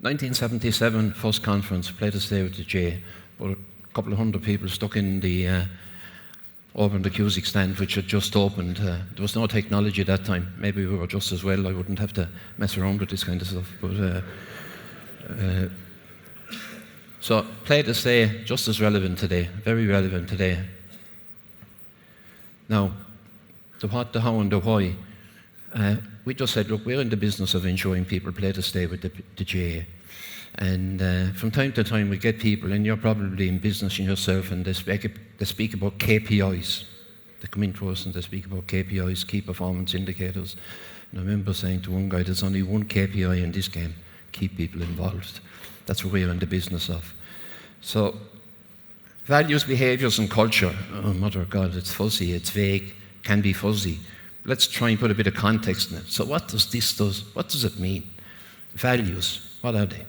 1977, first conference, played a stay with the GAA, but a couple of hundred people stuck in the over in the Cusick stand, which had just opened. There was no technology at that time. Maybe we were just as well. I wouldn't have to mess around with this kind of stuff. But so play to stay, just as relevant today, very relevant today. Now, the what, the how, and the why. We just said, look, we're in the business of ensuring people play to stay with the GAA. And from time to time we get people, and you're probably in business yourself, and they speak about KPIs. They come into us and they speak about KPIs, key performance indicators. And I remember saying to one guy, there's only one KPI in this game: keep people involved. That's what we're in the business of. So, values, behaviours and culture. Oh, mother of God, it's fuzzy, it's vague, can be fuzzy. Let's try and put a bit of context in it. So what does what does it mean? Values, what are they?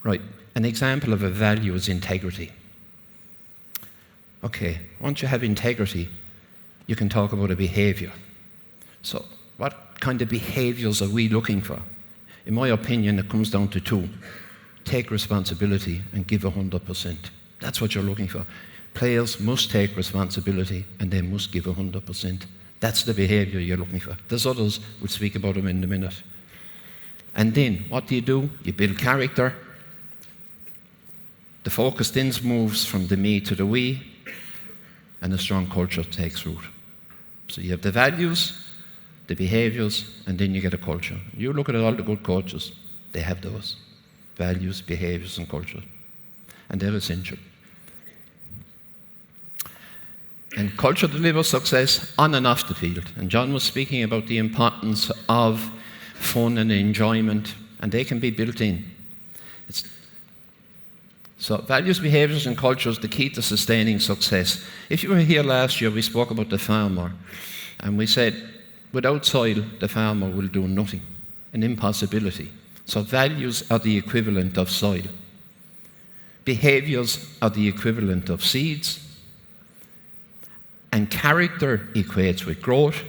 Right, an example of a value is integrity. Okay, once you have integrity, you can talk about a behaviour. So what kind of behaviours are we looking for? In my opinion, it comes down to two. Take responsibility and give 100%. That's what you're looking for. Players must take responsibility and they must give 100%. That's the behaviour you're looking for. There's others, we'll speak about them in a minute. And then, what do? You build character. The focus then moves from the me to the we, and a strong culture takes root. So you have the values, the behaviours, and then you get a culture. You look at all the good coaches, they have those. Values, behaviours, and culture. And they're essential. And culture delivers success on and off the field. And John was speaking about the importance of fun and enjoyment, and they can be built in. So values, behaviours and culture is the key to sustaining success. If you were here last year, we spoke about the farmer, and we said, without soil, the farmer will do nothing, an impossibility. So values are the equivalent of soil. Behaviours are the equivalent of seeds. And character equates with growth.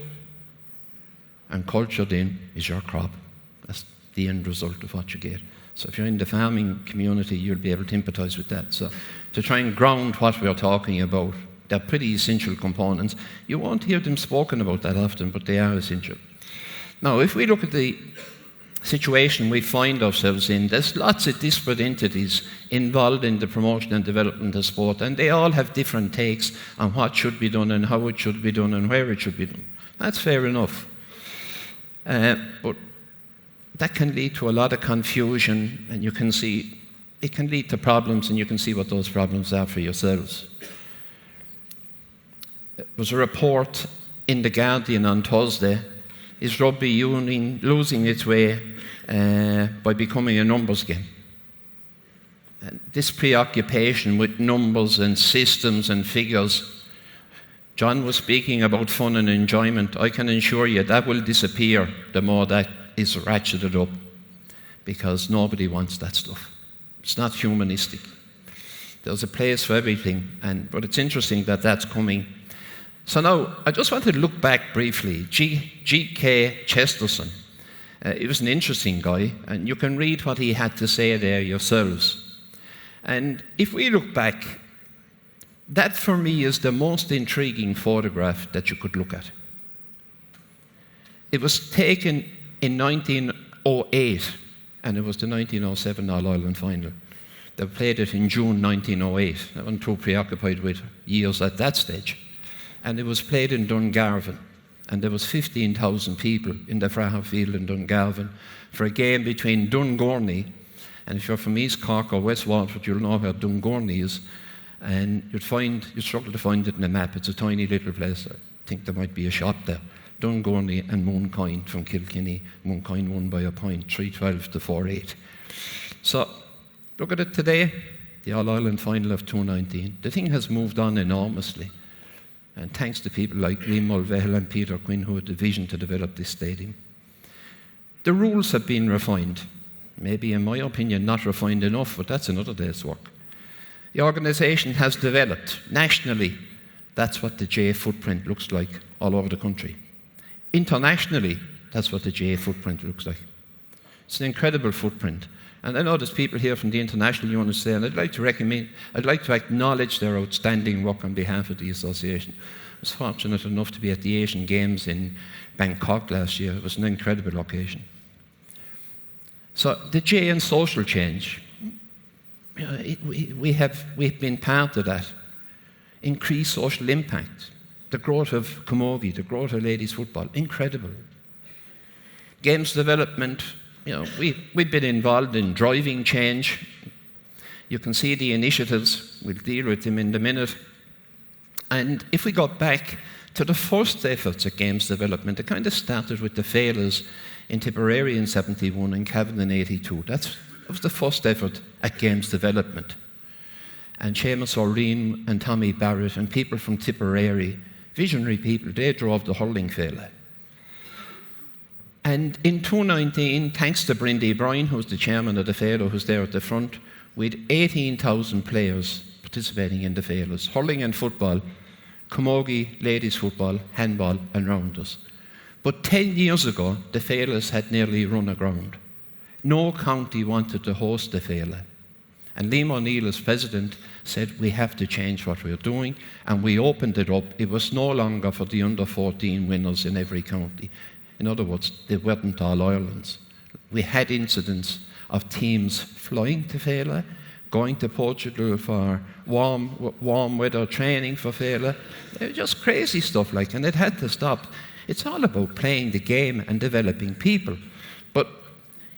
And culture then is your crop. That's the end result of what you get. So if you're in the farming community, you'll be able to empathise with that. So to try and ground what we're talking about, they're pretty essential components. You won't hear them spoken about that often, but they are essential. Now, if we look at the situation we find ourselves in, there's lots of disparate entities involved in the promotion and development of sport, and they all have different takes on what should be done and how it should be done and where it should be done. That's fair enough. But that can lead to a lot of confusion, and you can see it can lead to problems, and you can see what those problems are for yourselves. There was a report in The Guardian on Thursday. Is rugby union losing its way by becoming a numbers game? And this preoccupation with numbers and systems and figures, John was speaking about fun and enjoyment. I can assure you that will disappear the more that is ratcheted up, because nobody wants that stuff. It's not humanistic. There's a place for everything, but it's interesting that that's coming. So now, I just want to look back briefly. G.K. Chesterton, he was an interesting guy, and you can read what he had to say there yourselves. And if we look back, that for me is the most intriguing photograph that you could look at. It was taken in 1908, and it was the 1907 All-Ireland final. They played it in June 1908. I wasn't too preoccupied with years at that stage. And it was played in Dungarvan, and there was 15,000 people in the Fraher Field in Dungarvan for a game between Dungorney, and if you're from East Cork or West Waterford, you'll know where Dungorney is, and you'd struggle to find it in the map. It's a tiny little place. I think there might be a shop there. Dungorney and Mooncoin from Kilkenny. Mooncoin won by a point, 3-12 to 4-8. So look at it today, the All-Ireland final of 2019. The thing has moved on enormously. And thanks to people like Liam Mulvey and Peter Quinn, who had the vision to develop this stadium. The rules have been refined. Maybe, in my opinion, not refined enough, but that's another day's work. The organisation has developed nationally. That's what the GAA footprint looks like all over the country. Internationally, that's what the GAA footprint looks like. It's an incredible footprint. And I know there's people here from the international units there, and I'd like to acknowledge their outstanding work on behalf of the association. I was fortunate enough to be at the Asian Games in Bangkok last year. It was an incredible occasion. So the J in social change, we've been part of that. Increased social impact. The growth of camogie, the growth of ladies football, incredible. Games development, we've been involved in driving change. You can see the initiatives. We'll deal with them in a minute. And if we go back to the first efforts at games development, it kind of started with the failures in Tipperary in 71 and Cavan in 82. That was the first effort at games development. And Seamus O'Reen and Tommy Barrett and people from Tipperary, visionary people, they drove the hurling failure. And in 2019, thanks to Brindy Bryan, who's the chairman of the failure, who's there at the front, we had 18,000 players participating in the failures. Hurling and football, camogie, ladies football, handball and rounders. But 10 years ago, the failures had nearly run aground. No county wanted to host the failure. And Liam O'Neill, as president, said we have to change what we're doing, and we opened it up. It was no longer for the under-14 winners in every county. In other words, they weren't all Ireland's. We had incidents of teams flying to failure, going to Portugal for warm weather training for failure. It was just crazy stuff and it had to stop. It's all about playing the game and developing people.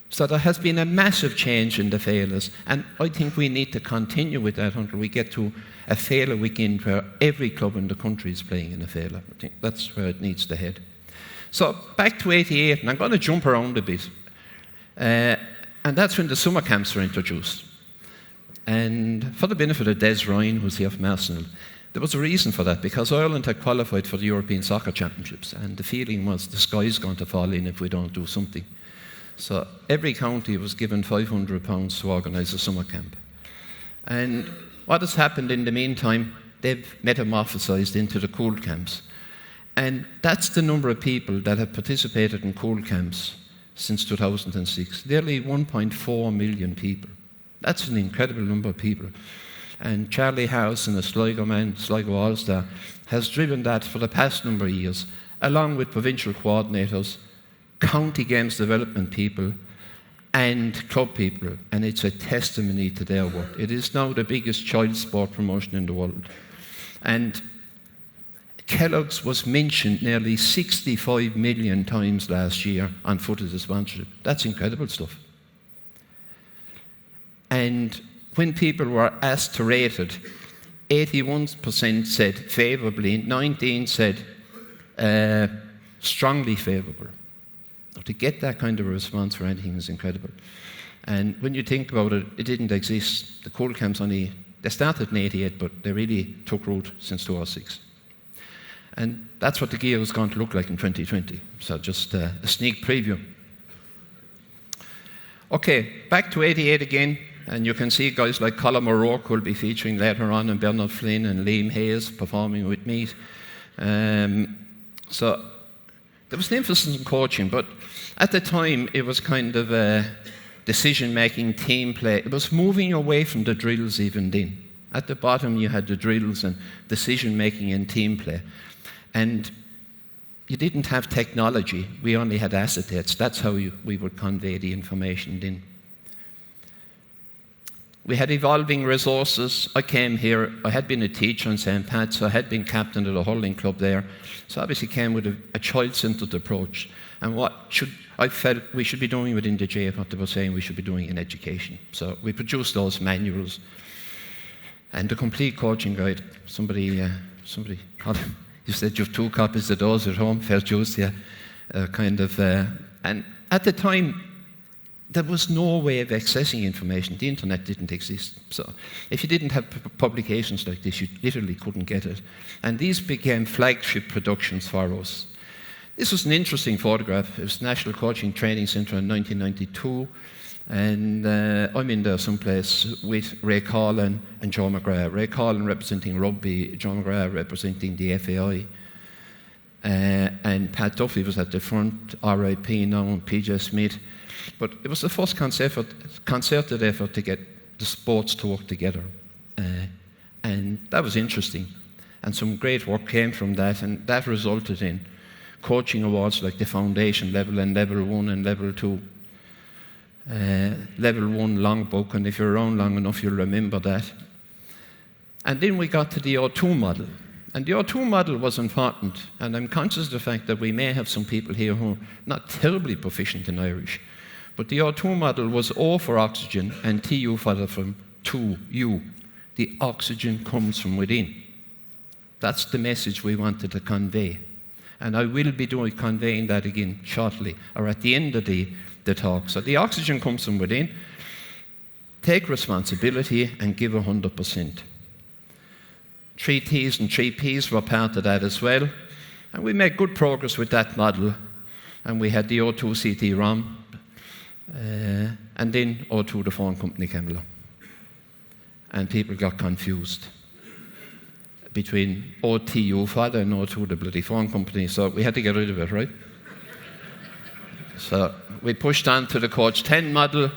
So there has been a massive change in the failures, and I think we need to continue with that until we get to a failure weekend where every club in the country is playing in a failure. I think that's where it needs to head. So back to 88, and I'm going to jump around a bit. And that's when the summer camps were introduced. And for the benefit of Des Ryan, who's here from Arsenal, there was a reason for that, because Ireland had qualified for the European Soccer Championships, and the feeling was the sky's going to fall in if we don't do something. So every county was given £500 to organise a summer camp. And what has happened in the meantime, they've metamorphosised into the cool camps. And that's the number of people that have participated in cool camps since 2006. Nearly 1.4 million people. That's an incredible number of people. And Charlie Harrison, a Sligo man, Sligo All-Star, has driven that for the past number of years, along with provincial coordinators, county games development people, and club people, and it's a testimony to their work. It is now the biggest child sport promotion in the world. And Kellogg's was mentioned nearly 65 million times last year on foot as a sponsorship. That's incredible stuff. And when people were asked to rate it, 81% said favourably, 19% said strongly favourable. To get that kind of a response for anything is incredible. And when you think about it, it didn't exist. The cool camps they started in 88, but they really took root since 2006. And that's what the GAA is going to look like in 2020. So just a sneak preview. Okay, back to 88 again. And you can see guys like Colin O'Rourke will be featuring later on, and Bernard Flynn and Liam Hayes performing with me. So there was an emphasis on coaching, but at the time it was kind of a decision-making, team play. It was moving away from the drills even then. At the bottom you had the drills and decision-making and team play. And you didn't have technology. We only had acetates. That's how we would convey the information then. We had evolving resources. I came here, I had been a teacher in St. Pat's, so I had been captain of the hurling club there. So obviously came with a child-centred approach. And I felt we should be doing within the GAA, what they were saying we should be doing in education. So we produced those manuals. And the complete coaching guide, somebody called him, you said you have 2 copies of those at home, fair dues, yeah. And at the time, there was no way of accessing information. The internet didn't exist. So if you didn't have publications like this, you literally couldn't get it. And these became flagship productions for us. This was an interesting photograph. It was National Coaching Training Centre in 1992. And I'm in there someplace with Ray Collin and Joe McGrath. Ray Collin representing rugby, Joe McGrath representing the FAI. And Pat Duffy was at the front, RIP now, and PJ Smith. But it was the first concerted effort to get the sports to work together. And that was interesting. And some great work came from that, and that resulted in coaching awards like the foundation level and level 1 and level 2. Level 1 long book, and if you're around long enough, you'll remember that. And then we got to the O2 model. And the O2 model was important, and I'm conscious of the fact that we may have some people here who are not terribly proficient in Irish. But the O2 model was O for oxygen and TU followed from 2U. The oxygen comes from within. That's the message we wanted to convey. And I will be conveying that again shortly, or at the end of the talk. So the oxygen comes from within. Take responsibility and give 100%. 3 T's and 3 P's were part of that as well. And we made good progress with that model. And we had the O2 CT-ROM. And then O2, the phone company, came along. And people got confused between OTU father and O2, the bloody phone company. So we had to get rid of it, right? So we pushed on to the Coach 10 model,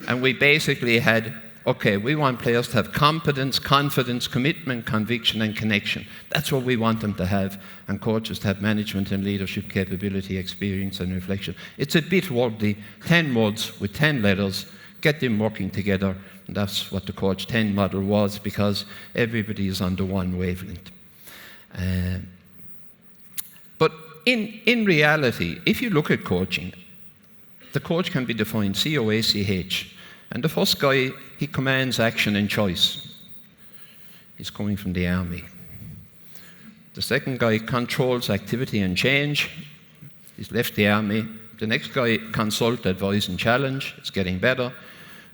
and we basically had, okay, we want players to have competence, confidence, commitment, conviction, and connection. That's what we want them to have, and coaches to have management and leadership capability, experience, and reflection. It's a bit wordy, 10 words with 10 letters, get them working together. And that's what the Coach 10 model was, because everybody is on the one wavelength. But in reality, if you look at coaching, the coach can be defined C-O-A-C-H. And the first guy, he commands action and choice. He's coming from the army. The second guy controls activity and change. He's left the army. The next guy, consult, advise, and challenge. It's getting better.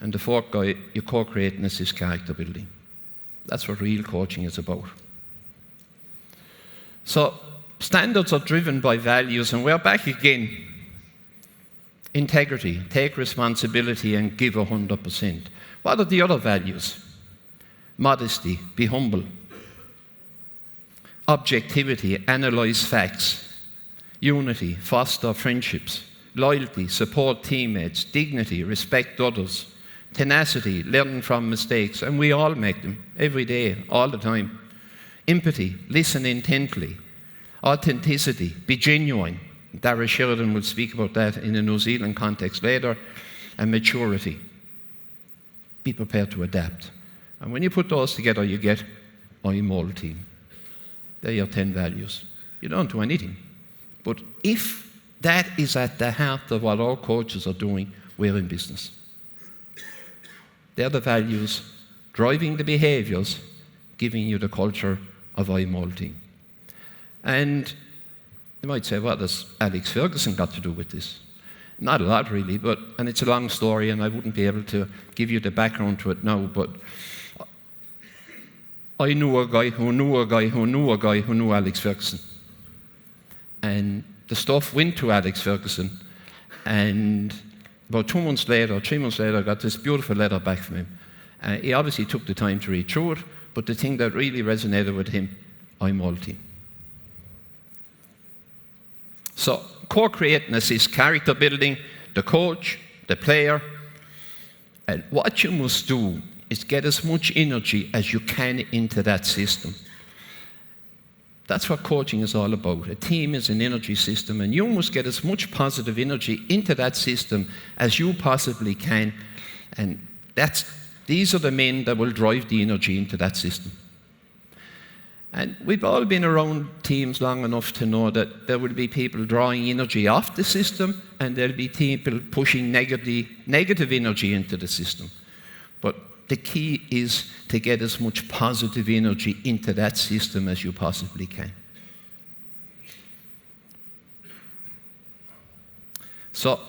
And the fourth guy, you co-create and assist character building. That's what real coaching is about. So standards are driven by values, and we're back again. Integrity, take responsibility and give 100%. What are the other values? Modesty, be humble. Objectivity, analyze facts. Unity, foster friendships. Loyalty, support teammates. Dignity, respect others. Tenacity, learn from mistakes, and we all make them every day, all the time. Empathy, listen intently. Authenticity, be genuine. Dara Sheridan will speak about that in a New Zealand context later. And maturity, be prepared to adapt. And when you put those together, you get WeLL team. They're your 10 values. You don't do anything. But if that is at the heart of what our coaches are doing, we're in business. They're the values driving the behaviors, giving you the culture of WeLL team. And you might say, what has Alex Ferguson got to do with this? Not a lot, really, and it's a long story, and I wouldn't be able to give you the background to it now, but I knew a guy who knew a guy who knew a guy who knew Alex Ferguson. And the stuff went to Alex Ferguson, and about 2 months later, 3 months later, I got this beautiful letter back from him. He obviously took the time to read through it, but the thing that really resonated with him, WeLL team. So, co-create and assist character building, the coach, the player. And what you must do is get as much energy as you can into that system. That's what coaching is all about. A team is an energy system, and you must get as much positive energy into that system as you possibly can. And these are the men that will drive the energy into that system. And we've all been around teams long enough to know that there will be people drawing energy off the system, and there'll be people pushing negative energy into the system. But the key is to get as much positive energy into that system as you possibly can. So,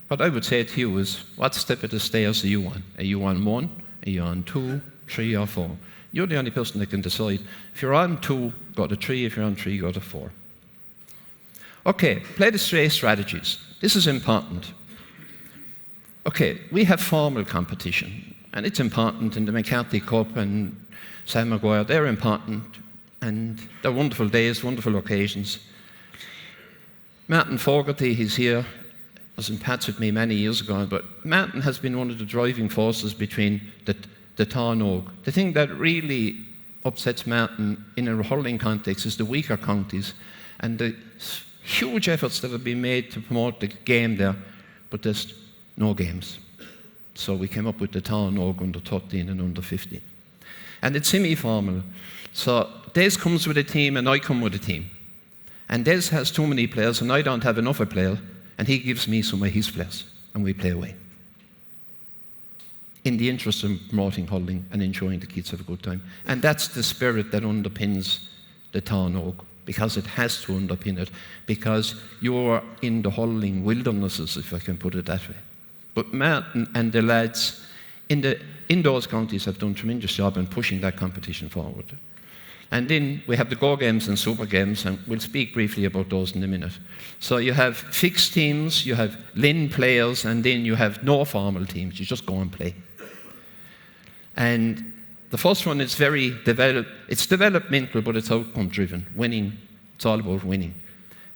what I would say to you is, what step of the stairs are you on? Are you on 1? Are you on 2, 3, or 4? You're the only person that can decide. If you're on 2, go to 3. If you're on 3, go to 4. Okay, play the straight strategies. This is important. Okay, we have formal competition, and it's important in the McCarthy Cup and Sam Maguire. They're important, and they're wonderful days, wonderful occasions. Martin Fogarty, he's here. was in Pats with me many years ago, but Mountain has been one of the driving forces between the Tánaóg. The thing that really upsets Mountain in a hurling context is the weaker counties and the huge efforts that have been made to promote the game there, but there's no games. So we came up with the Tánaóg under 13 and under 15. And it's semi-formal. So Des comes with a team and I come with a team. And Des has too many players and I don't have enough of a player, and he gives me some of his players and we play away. In the interest of promoting hurling and ensuring the kids have a good time. And that's the spirit that underpins the Tánaóg, because it has to underpin it, because you're in the hurling wildernesses, if I can put it that way. But Martin and the lads in those counties have done a tremendous job in pushing that competition forward. And then we have the Go Games and Super Games, and we'll speak briefly about those in a minute. So you have fixed teams, you have Lynn players, and then you have no formal teams. You just go and play. And the first one is it's developmental, but it's outcome-driven. Winning, it's all about winning.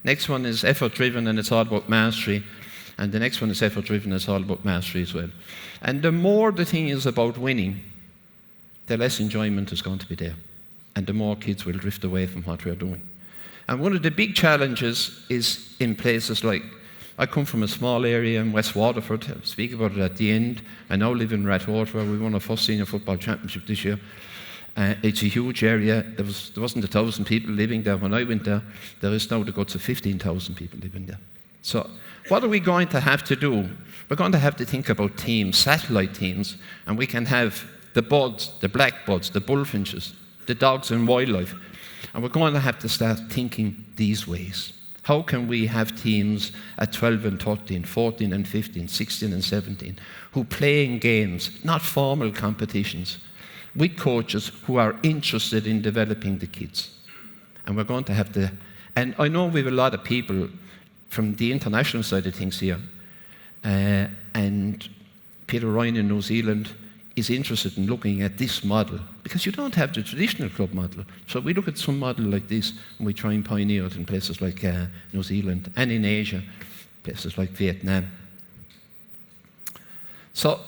Next one is effort-driven, and it's all about mastery. And the next one is effort-driven, and it's all about mastery as well. And the more the thing is about winning, the less enjoyment is going to be there. And the more kids will drift away from what we're doing. And one of the big challenges is in places like, I come from a small area in West Waterford. I'll speak about it at the end. I now live in Rathwater, where we won our first senior football championship this year. It's a huge area. There wasn't 1,000 people living there when I went there. There is now the guts of 15,000 people living there. So what are we going to have to do? We're going to have to think about teams, satellite teams, and we can have the buds, the blackbuds, the bullfinches, the dogs and wildlife. And we're going to have to start thinking these ways. How can we have teams at 12 and 13, 14 and 15, 16 and 17, who play in games, not formal competitions, with coaches who are interested in developing the kids? And we're going to have to, and I know we have a lot of people from the international side of things here, and Peter Ryan in New Zealand is interested in looking at this model, because you don't have the traditional club model. So we look at some model like this, and we try and pioneer it in places like New Zealand and in Asia, places like Vietnam. So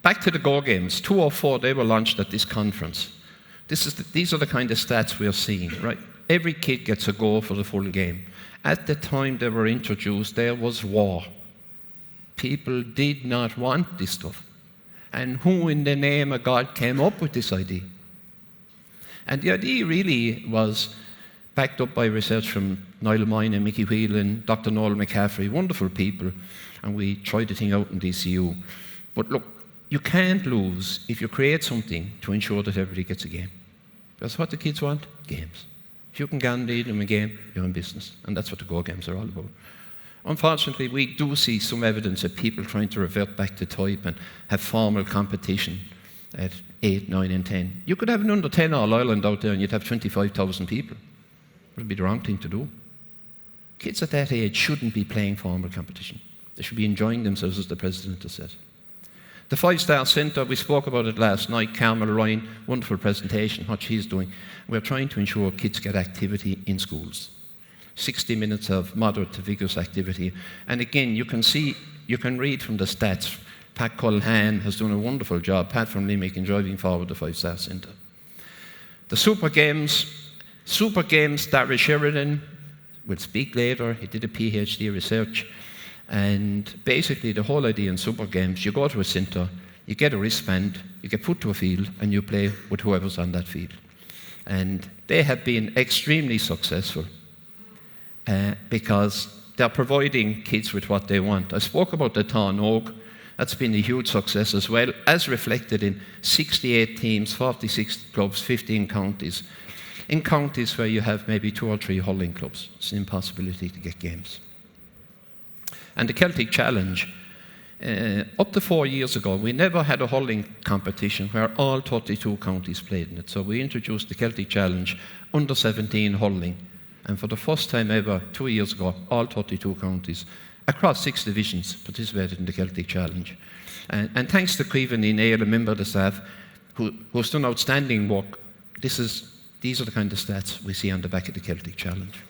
back to the Go Games. 2004, they were launched at this conference. These are the kind of stats we are seeing, right? Every kid gets a go for the full game. At the time they were introduced, there was war. People did not want this stuff. And who in the name of God came up with this idea? And the idea really was backed up by research from Niall Moyne and Mickey Whelan, Dr. Noel McCaffrey, wonderful people, and we tried the thing out in DCU. But look, you can't lose if you create something to ensure that everybody gets a game. That's what the kids want, games. If you can guarantee them a game, you're in business. And that's what the Go Games are all about. Unfortunately, we do see some evidence of people trying to revert back to type and have formal competition at 8, 9 and 10. You could have an under 10 All-Ireland out there and you'd have 25,000 people. It would be the wrong thing to do. Kids at that age shouldn't be playing formal competition. They should be enjoying themselves, as the President has said. The 5-Star Centre, we spoke about it last night. Carmel Ryan, wonderful presentation, what she's doing. We're trying to ensure kids get activity in schools. 60 minutes of moderate to vigorous activity. And again, you can read from the stats. Pat Culhan has done a wonderful job, Pat from Limerick, in driving forward the 5-Star Centre. The Super Games, Darragh Sheridan will speak later. He did a PhD research. And basically the whole idea in Super Games, you go to a centre, you get a wristband, you get put to a field, and you play with whoever's on that field. And they have been extremely successful. Because they're providing kids with what they want. I spoke about the Tánaóg. That's been a huge success as well, as reflected in 68 teams, 46 clubs, 15 counties. In counties where you have maybe 2 or 3 hurling clubs, it's an impossibility to get games. And the Celtic Challenge, up to 4 years ago, we never had a hurling competition where all 32 counties played in it. So we introduced the Celtic Challenge, under 17 hurling. And for the first time ever, 2 years ago, all 32 counties across 6 divisions participated in the Celtic Challenge. And thanks to Caoimhin Ní Naola, a member of the staff, who's done outstanding work, these are the kind of stats we see on the back of the Celtic Challenge.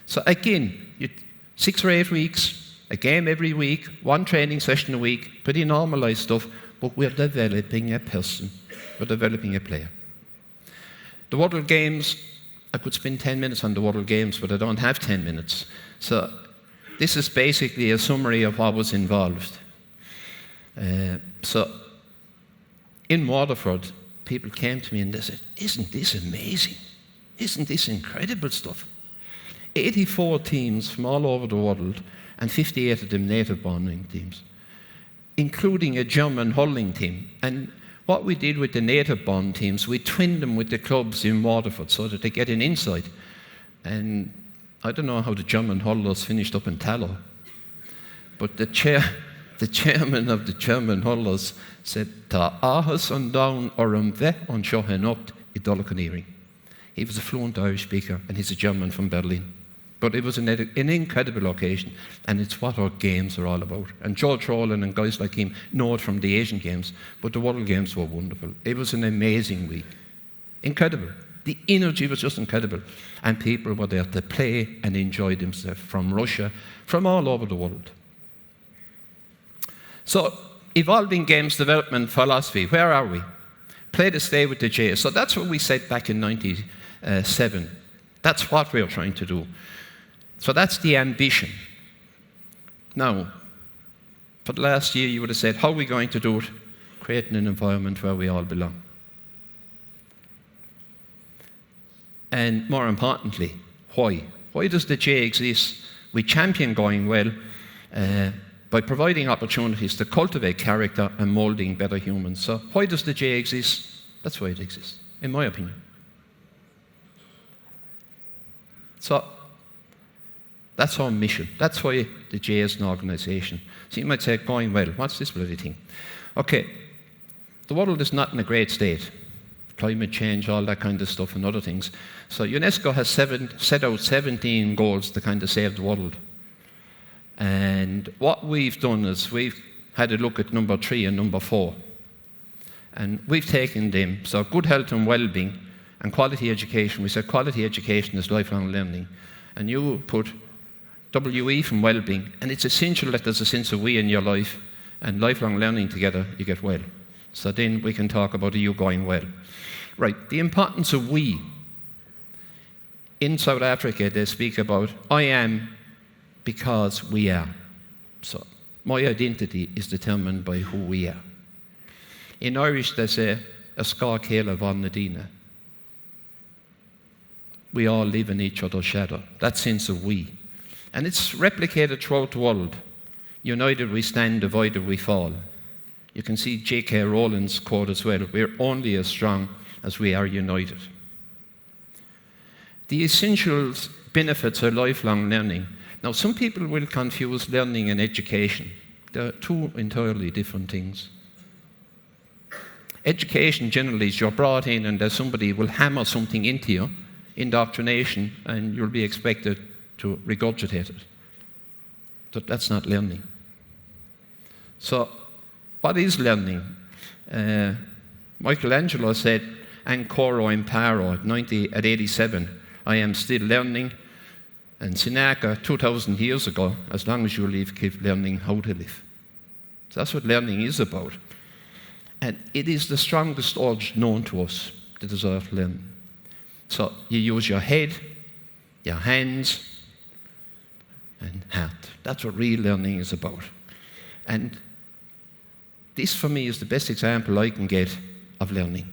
So again, 6 or 8 weeks, a game every week, one training session a week, pretty normalized stuff, but we're developing a person. We're developing a player. The WeLL Games, I could spend 10 minutes on the WeLL Games, but I don't have 10 minutes. So this is basically a summary of what was involved. So in Waterford, people came to me and they said, "Isn't this amazing? Isn't this incredible stuff?" 84 teams from all over the world, and 58 of them native-born teams, including a German hurling team. And what we did with the native-born teams, we twinned them with the clubs in Waterford so that they get an insight. And I don't know how the German hurlers finished up in Tallow, but the chairman of the German hurlers said, "Ta ahas an down or an ve an shohenot I Dolocaniring." He was a fluent Irish speaker, and he's a German from Berlin. But it was an incredible occasion, and it's what our games are all about. And George Rowland and guys like him know it from the Asian Games, but the WeLL Games were wonderful. It was an amazing week. Incredible. The energy was just incredible. And people were there to play and enjoy themselves from Russia, from all over the world. So, evolving games development philosophy, where are we? Play to stay with the GAA. So that's what we said back in 97. That's what we're trying to do. So that's the ambition. Now, for the last year, you would have said, how are we going to do it? Creating an environment where we all belong. And more importantly, why? Why does the GAA exist? We champion going well by providing opportunities to cultivate character and moulding better humans. So why does the GAA exist? That's why it exists, in my opinion. So that's our mission. That's why the GAA is an organisation. So you might say, going well, what's this bloody thing? Okay, the world is not in a great state. Climate change, all that kind of stuff and other things. So UNESCO has set out 17 goals to kind of save the world. And what we've done is we've had a look at number 3 and number 4. And we've taken them, so good health and well-being and quality education. We said quality education is lifelong learning. And you put WE from well-being, and it's essential that there's a sense of we in your life, and lifelong learning together, you get well. So then we can talk about you going well. Right, the importance of we. In South Africa, they speak about, I am because we are. So my identity is determined by who we are. In Irish, they say, a scar céile van nadina. We all live in each other's shadow. That sense of we. And it's replicated throughout the world. United we stand, divided we fall. You can see J.K. Rowling's quote as well, we're only as strong as we are united. The essential benefits of lifelong learning. Now, some people will confuse learning and education. They're two entirely different things. Education generally is you're brought in and there's somebody will hammer something into you, indoctrination, and you'll be expected to regurgitate it. But that's not learning. So, what is learning? Michelangelo said, ancora imparo at 87. I am still learning. And Seneca, 2,000 years ago, as long as you live, keep learning how to live. So that's what learning is about. And it is the strongest urge known to us, the desire to learn. So you use your head, your hands, and heart. That's what real learning is about. And this, for me, is the best example I can get of learning.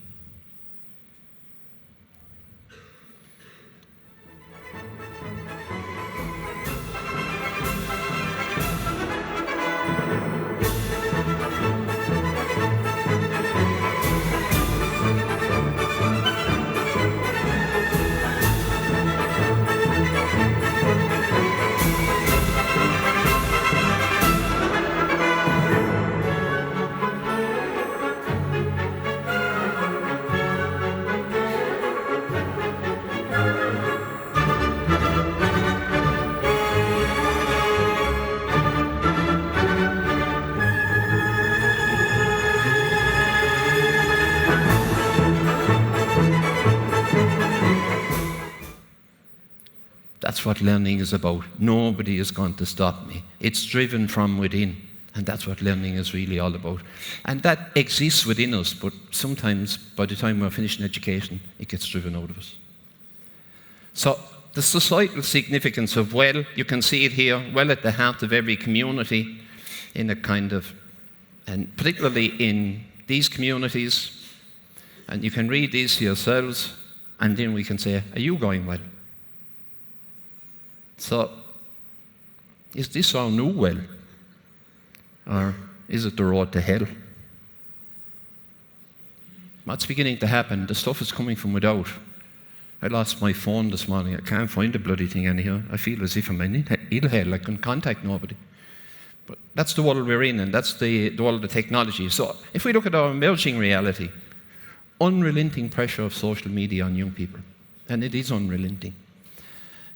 what learning is about. Nobody is going to stop me. It's driven from within. And that's what learning is really all about. And that exists within us, but sometimes by the time we're finishing education, it gets driven out of us. So the societal significance of WeLL, you can see it here, well at the heart of every community, in a kind of, and particularly in these communities, and you can read these yourselves, and then we can say, are you going well? So, is this our new WeLL? Or is it the road to hell? What's beginning to happen? The stuff is coming from without. I lost my phone this morning. I can't find the bloody thing anyhow. I feel as if I'm in hell. I can contact nobody. But that's the world we're in, and that's the world of technology. So if we look at our emerging reality, unrelenting pressure of social media on young people. And it is unrelenting.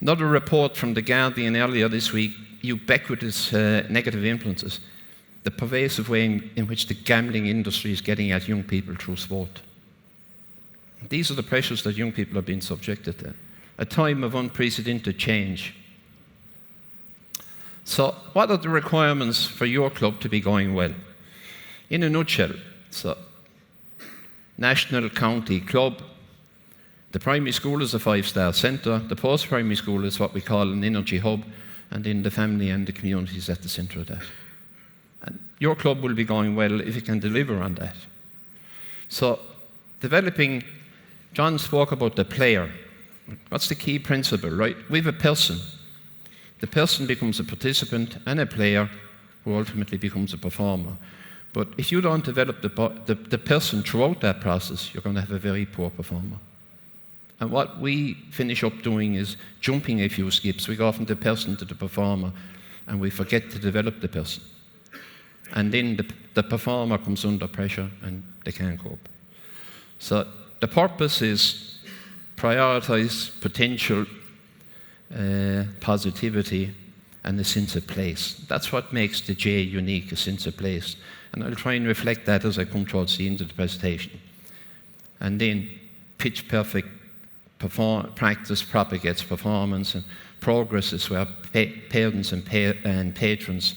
Another report from The Guardian earlier this week, ubiquitous negative influences. The pervasive way in which the gambling industry is getting at young people through sport. These are the pressures that young people are being subjected to. A time of unprecedented change. So, what are the requirements for your club to be going well? In a nutshell, so, national, county, club. The primary school is a 5-star centre. The post-primary school is what we call an energy hub. And then the family and the community is at the centre of that. And your club will be going well if it can deliver on that. So, developing, John spoke about the player. What's the key principle, right? We have a person. The person becomes a participant and a player who ultimately becomes a performer. But if you don't develop the person throughout that process, you're going to have a very poor performer. And what we finish up doing is jumping a few skips. We go from the person to the performer, and we forget to develop the person. And then the performer comes under pressure and they can't cope. So the purpose is prioritize potential, positivity, and a sense of place. That's what makes the J unique, a sense of place. And I'll try and reflect that as I come towards the end of the presentation. And then pitch perfect practice propagates performance, and progress is where parents and patrons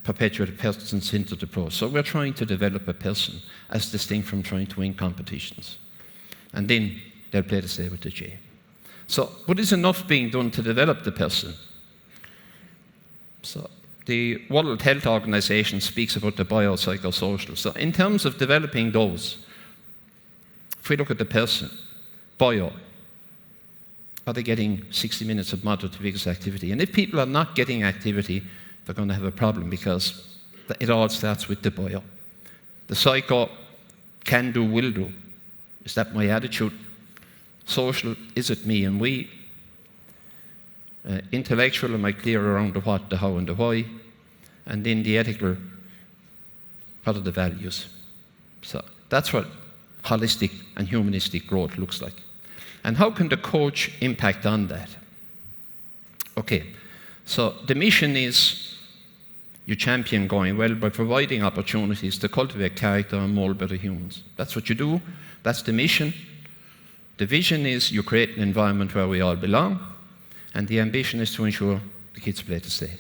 perpetuate a person-centered approach. So we're trying to develop a person as distinct from trying to win competitions. And then they'll play the stay with the J. So, but is enough being done to develop the person? So, the World Health Organization speaks about the biopsychosocial. So, in terms of developing those, if we look at the person, bio, are they getting 60 minutes of moderate to vigorous activity? And if people are not getting activity, they're going to have a problem, because it all starts with the bio. The psycho, can do, will do. Is that my attitude? Social, is it me and we? Intellectual, am I clear around the what, the how, and the why? And then the ethical, what are the values? So that's what holistic and humanistic growth looks like. And how can the coach impact on that? Okay, so the mission is you champion going well by providing opportunities to cultivate character and mold better humans. That's what you do. That's the mission. The vision is you create an environment where we all belong, and the ambition is to ensure the kids play to stay.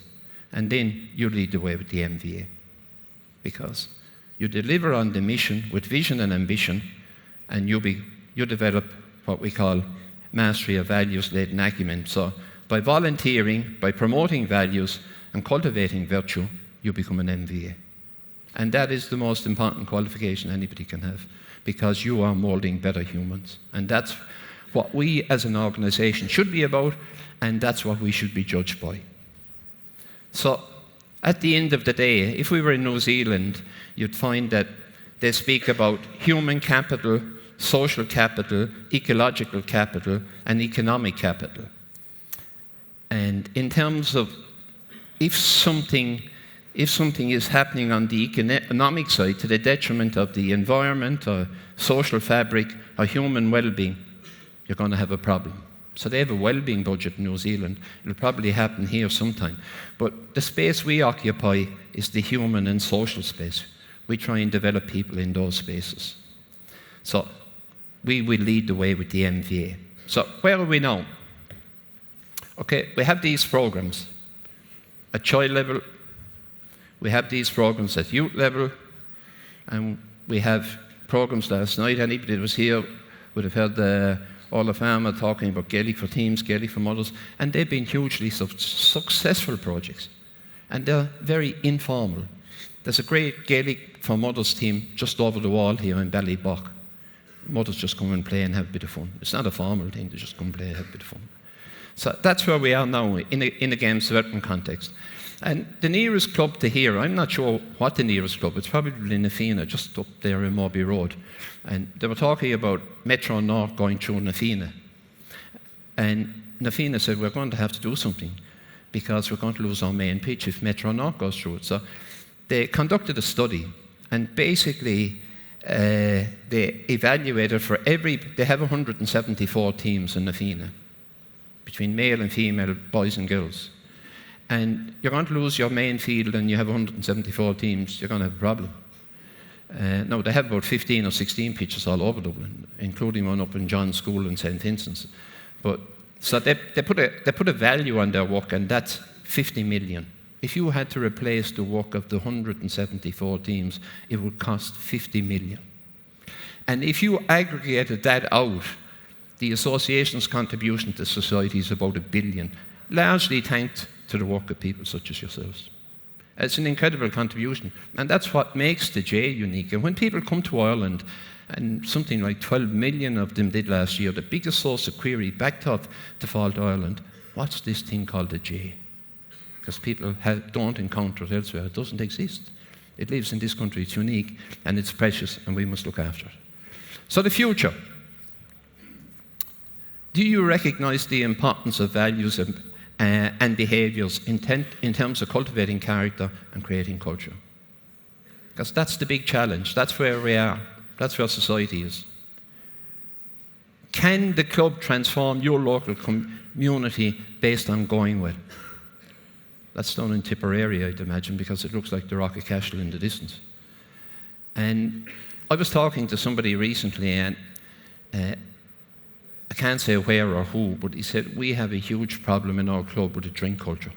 And then you lead the way with the MVA, because you deliver on the mission with vision and ambition, and you develop what we call mastery of values-led acumen. So by volunteering, by promoting values and cultivating virtue, you become an MVA. And that is the most important qualification anybody can have, because you are molding better humans. And that's what we as an organization should be about, and that's what we should be judged by. So at the end of the day, if we were in New Zealand, you'd find that they speak about human capital, social capital, ecological capital, and economic capital. And in terms of if something is happening on the economic side to the detriment of the environment or social fabric or human well-being, you're going to have a problem. So they have a well-being budget in New Zealand. It'll probably happen here sometime. But the space we occupy is the human and social space. We try and develop people in those spaces. So we will lead the way with the MVA. So where are we now? Okay, we have these programs at child level, we have these programs at youth level, and we have programs last night. Anybody that was here would have heard all the farmer talking about Gaelic for teams, Gaelic for mothers, and they've been hugely successful projects. And they're very informal. There's a great Gaelic for mothers team just over the wall here in Ballybock. Mothers just come and play and have a bit of fun. It's not a formal thing, they just come and play and have a bit of fun. So that's where we are now in a games development context. And the nearest club to here, I'm not sure what the nearest club, it's probably Nafina, just up there in Moby Road. And they were talking about Metro North going through Nafina. And Nafina said, we're going to have to do something because we're going to lose our main pitch if Metro North goes through it. So they conducted a study, and basically they evaluated for they have 174 teams in Nafina, between male and female, boys and girls. And you're going to lose your main field and you have 174 teams, you're going to have a problem. No, they have about 15 or 16 pitches all over Dublin, including one up in John's School in St. Vincent's. But so they put a value on their work, and that's 50 million. If you had to replace the work of the 174 teams, it would cost 50 million. And if you aggregated that out, the association's contribution to society is about $1 billion, largely thanks to the work of people such as yourselves. It's an incredible contribution, and that's what makes the J unique. And when people come to Ireland, and something like 12 million of them did last year, the biggest source of query back to Default Ireland, what's this thing called the J? Because people don't encounter it elsewhere. It doesn't exist. It lives in this country, it's unique, and it's precious, and we must look after it. So the future. Do you recognize the importance of values and behaviours in terms of cultivating character and creating culture? Because that's the big challenge. That's where we are. That's where society is. Can the club transform your local community based on going well? That's done in Tipperary, I'd imagine, because it looks like the Rock of Cashel in the distance. And I was talking to somebody recently, and I can't say where or who, but he said, we have a huge problem in our club with the drink culture.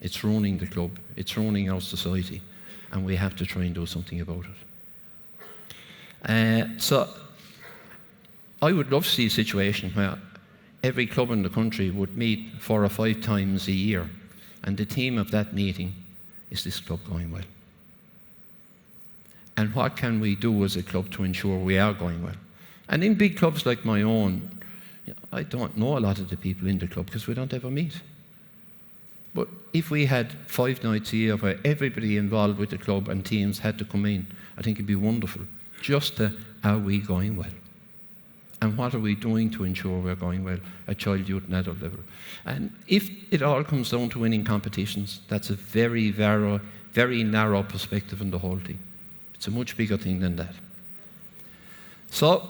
It's ruining the club, it's ruining our society, and we have to try and do something about it. So I would love to see a situation where every club in the country would meet 4 or 5 times a year, and the theme of that meeting is this club going well. And what can we do as a club to ensure we are going well? And in big clubs like my own, I don't know a lot of the people in the club because we don't ever meet. But if we had 5 nights a year where everybody involved with the club and teams had to come in, I think it'd be wonderful. Just are we going well? And what are we doing to ensure we're going well at child, youth and adult level? And if it all comes down to winning competitions, that's a very, very narrow perspective on the whole thing. It's a much bigger thing than that. So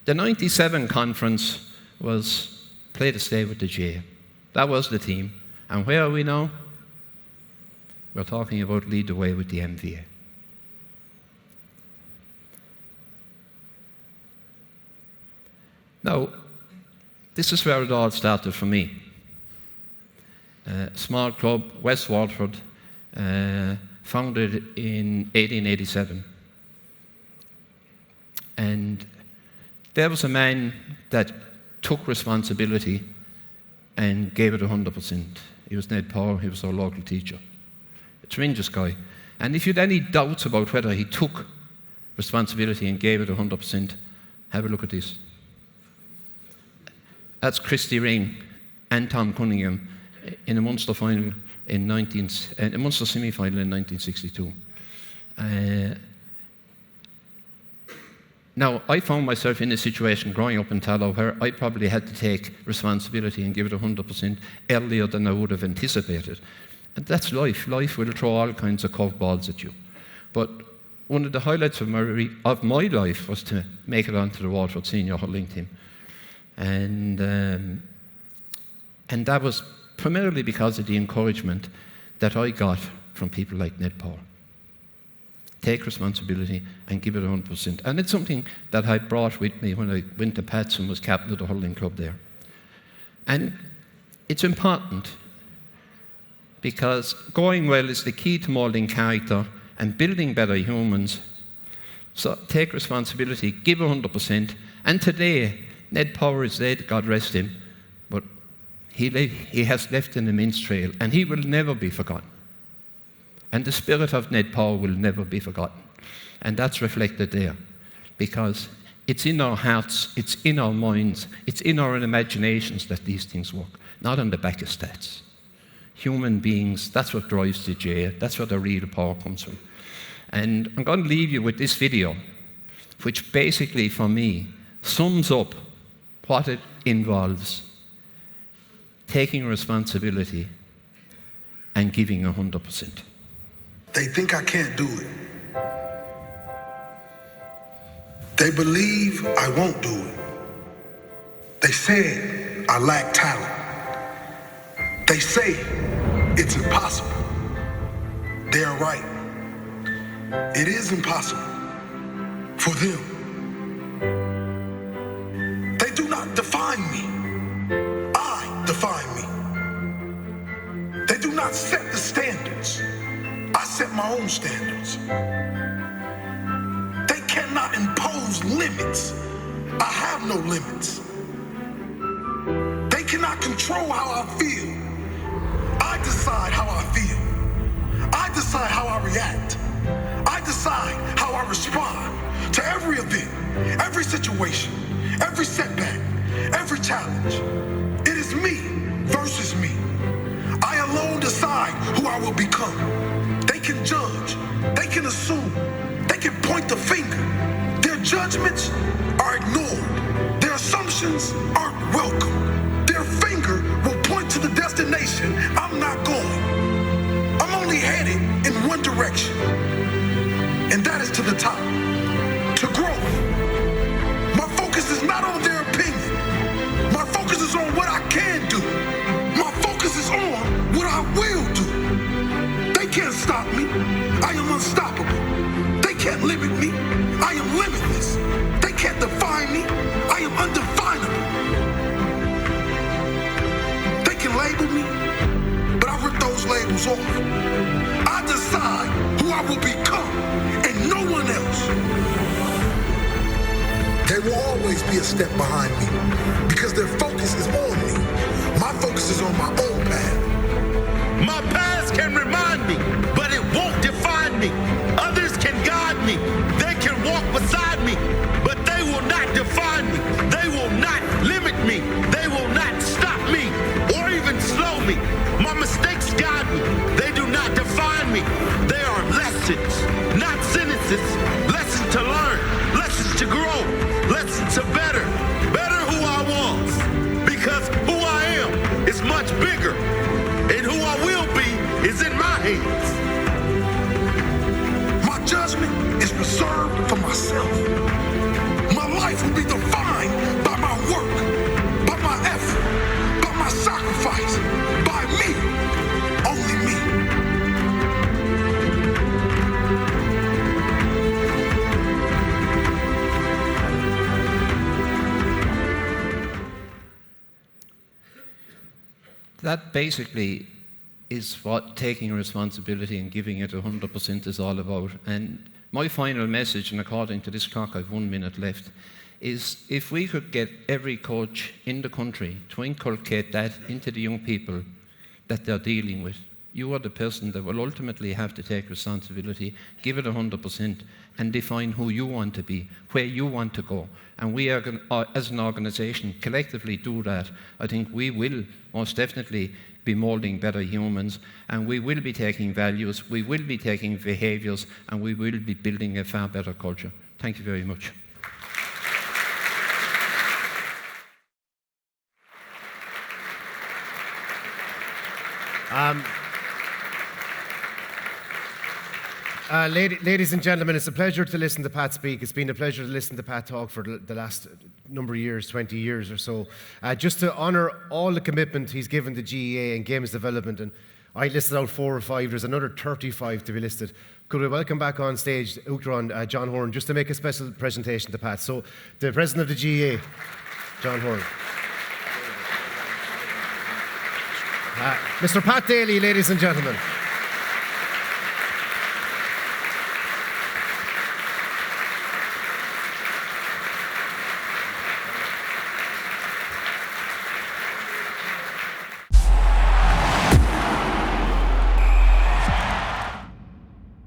the 97 conference was play to stay with the J. That was the theme. And where are we now? We're talking about lead the way with the MVA. Now, this is where it all started for me. Small club, West Waterford, founded in 1887. And there was a man that took responsibility and gave it 100%. He was Ned Power, he was our local teacher. A tremendous guy. And if you had any doubts about whether he took responsibility and gave it 100%, have a look at this. That's Christy Ring and Tom Cunningham in a Munster final in a Munster semi-final in 1962. Now, I found myself in a situation growing up in Tallow where I probably had to take responsibility and give it 100% earlier than I would have anticipated. And that's life. Life will throw all kinds of curveballs at you. But one of the highlights of my life was to make it onto the Waterford senior hurling team. And that was primarily because of the encouragement that I got from people like Ned Power. Take responsibility and give it 100%. And it's something that I brought with me when I went to Pats and was captain of the hurling club there. And it's important because going well is the key to moulding character and building better humans. So take responsibility, give 100%. And today, Ned Power is dead, God rest him, but he has left an immense trail, and he will never be forgotten. And the spirit of Ned Power will never be forgotten. And that's reflected there, because it's in our hearts, it's in our minds, it's in our imaginations that these things work, not on the back of stats. Human beings, that's what drives the GAA, that's where the real power comes from. And I'm going to leave you with this video, which basically, for me, sums up what it involves: taking responsibility and giving 100%. They think I can't do it. They believe I won't do it. They said I lack talent. They say it's impossible. They are right. It is impossible for them. They do not define me. I define me. They do not set the standards. I set my own standards. They cannot impose limits. I have no limits. They cannot control how I feel. I decide how I feel. I decide how I react. I decide how I respond to every event, every situation, every setback, every challenge. It is me versus me. I alone decide who I will become. They can judge, they can assume, they can point the finger. Their judgments are ignored. Their assumptions aren't welcome. Their finger will point to the destination I'm not going. I'm only headed in one direction, and that is to the top, to growth. My focus is not on their opinion. My focus is on what I can do. My focus is on what I will do. They can't stop me. I am unstoppable. They can't limit me. I am limitless. They can't define me. I am undefinable. They can label me, but I rip those labels off. I decide who I will become, and no one else. They will always be a step behind me because their focus is on me. My focus is on my own path. My past can remind me, but it won't define me. Others can guide me. They can walk beside me, but they will not define me. They will not limit me. They will not stop me or even slow me. My mistakes guide me. They do not define me. They are lessons, not sentences. Lessons to learn, lessons to grow, lessons to better who I was. Because who I am is much bigger, and who I will be is in my hands. My judgment is reserved for myself. My life will be defined by my work, by my effort, by my sacrifice, by me, only me. That basically is what taking responsibility and giving it 100% is all about. And my final message, and according to this clock I've 1 minute left, is if we could get every coach in the country to inculcate that into the young people that they're dealing with. You are the person that will ultimately have to take responsibility, give it 100%, and define who you want to be, where you want to go. And we are, as an organisation, collectively do that. I think we will most definitely be moulding better humans, and we will be taking values, we will be taking behaviours, and we will be building a far better culture. Thank you very much. Ladies and gentlemen, it's a pleasure to listen to Pat speak. It's been a pleasure to listen to Pat talk for the last number of years, 20 years or so. Just to honour all the commitment he's given to GAA and games development, and I listed out 4 or 5, there's another 35 to be listed. Could we welcome back on stage Uachtaráin John Horan, just to make a special presentation to Pat. So, the President of the GAA, John Horan. Mr. Pat Daly, ladies and gentlemen.